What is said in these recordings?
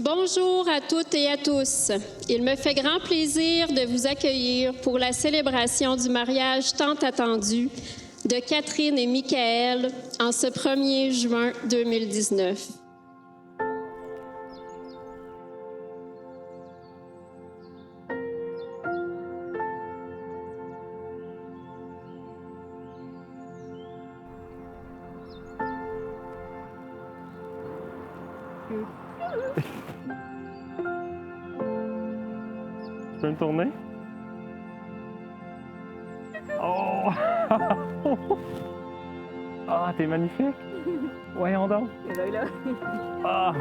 Bonjour à toutes et à tous. Il me fait grand plaisir de vous accueillir pour la célébration du mariage tant attendu de Catherine et Michaël en ce 1er juin 2019. Tu peux me tourner? Oh! Ah, t'es magnifique! Voyons donc! C'est là. Ah!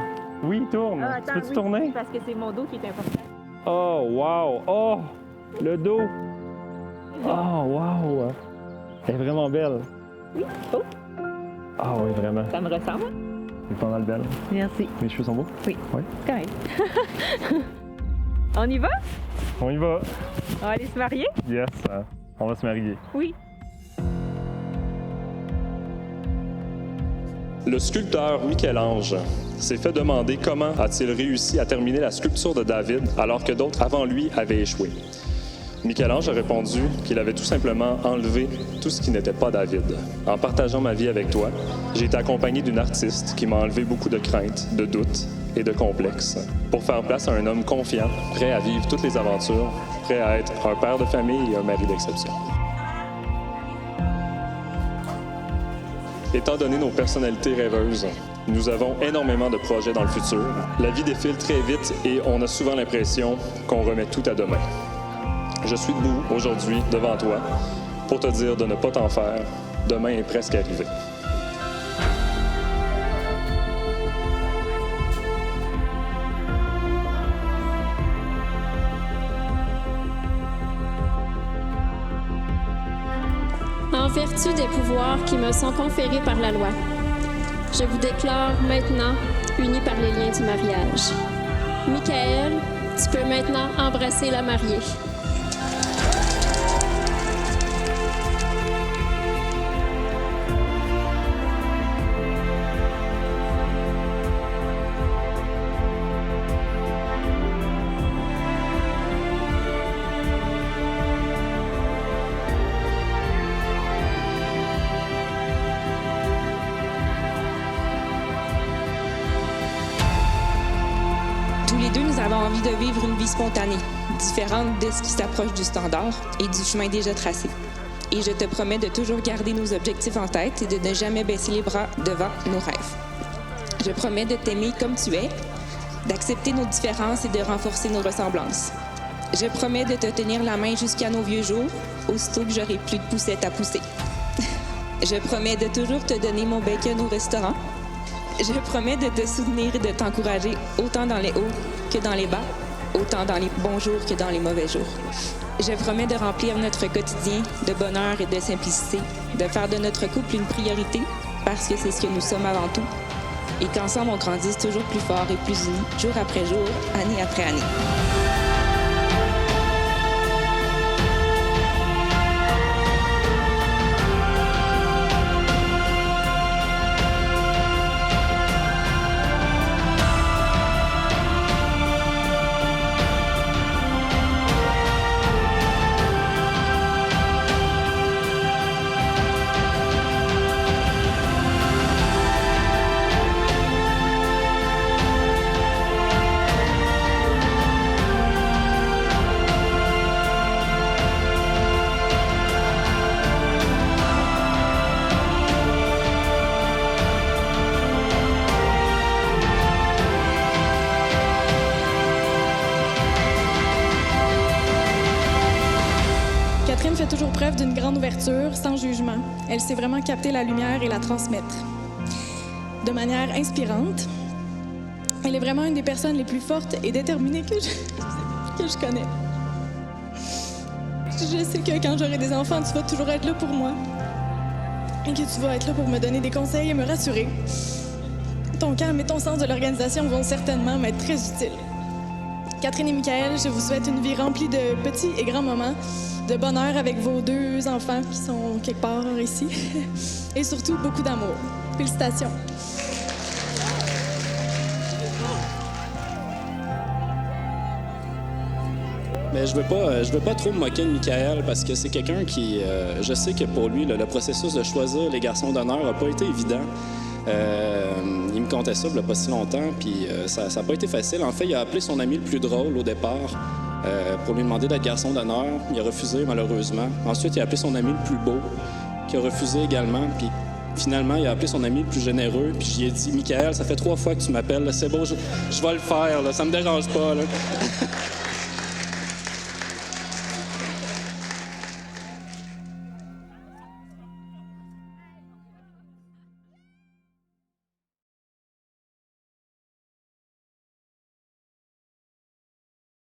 Oui, tourne! Attends, Peux-tu oui, tourner? parce que c'est mon dos qui est important. Oh, wow! Oh! Le dos! Oh, wow! Elle est vraiment belle! Oui. Oh, Ah oui, vraiment. ça me ressemble. Elle est pas mal belle. Merci. Mes cheveux sont beaux? Oui. Oui. Correct. On y va? On y va! On va aller se marier? Yes! On va se marier. Oui. Le sculpteur Michel-Ange s'est fait demander comment a-t-il réussi à terminer la sculpture de David alors que d'autres avant lui avaient échoué. Michel-Ange a répondu qu'il avait tout simplement enlevé tout ce qui n'était pas David. En partageant ma vie avec toi, j'ai été accompagné d'une artiste qui m'a enlevé beaucoup de craintes, de doutes et de complexes pour faire place à un homme confiant, prêt à vivre toutes les aventures, prêt à être un père de famille et un mari d'exception. Étant donné nos personnalités rêveuses, nous avons énormément de projets dans le futur. La vie défile très vite et on a souvent l'impression qu'on remet tout à demain. Je suis debout aujourd'hui devant toi pour te dire de ne pas t'en faire. Demain est presque arrivé. En vertu des pouvoirs qui me sont conférés par la loi, je vous déclare maintenant unis par les liens du mariage. Michaël, tu peux maintenant embrasser la mariée. Tous les deux, nous avons envie de vivre une vie spontanée, différente de ce qui s'approche du standard et du chemin déjà tracé. Et je te promets de toujours garder nos objectifs en tête et de ne jamais baisser les bras devant nos rêves. Je promets de t'aimer comme tu es, d'accepter nos différences et de renforcer nos ressemblances. Je promets de te tenir la main jusqu'à nos vieux jours, aussitôt que j'aurai plus de poussettes à pousser. Je promets de toujours te donner mon bacon au restaurant. Je promets de te soutenir et de t'encourager autant dans les hauts que dans les bas, autant dans les bons jours que dans les mauvais jours. Je promets de remplir notre quotidien de bonheur et de simplicité, de faire de notre couple une priorité parce que c'est ce que nous sommes avant tout et qu'ensemble on grandisse toujours plus fort et plus unis, jour après jour, année après année. Catherine fait toujours preuve d'une grande ouverture, sans jugement. Elle sait vraiment capter la lumière et la transmettre. De manière inspirante, elle est vraiment une des personnes les plus fortes et déterminées que je connais. Je sais que quand j'aurai des enfants, tu vas toujours être là pour moi. Et que tu vas être là pour me donner des conseils et me rassurer. Ton calme et ton sens de l'organisation vont certainement m'être très utiles. Catherine et Michaël, je vous souhaite une vie remplie de petits et grands moments, de bonheur avec vos 2 enfants qui sont quelque part ici, et surtout beaucoup d'amour. Félicitations. Mais je veux pas trop me moquer de Michael parce que c'est quelqu'un qui, je sais que pour lui, le processus de choisir les garçons d'honneur n'a pas été évident. Il me contait ça il n'y a pas si longtemps, puis ça n'a pas été facile. En fait, il a appelé son ami le plus drôle au départ pour lui demander d'être garçon d'honneur. Il a refusé, malheureusement. Ensuite, il a appelé son ami le plus beau, qui a refusé également. Puis finalement, il a appelé son ami le plus généreux. Puis j'y ai dit, Michael, ça fait 3 fois que tu m'appelles. C'est beau, je vais le faire. Là. Ça me dérange pas. Là.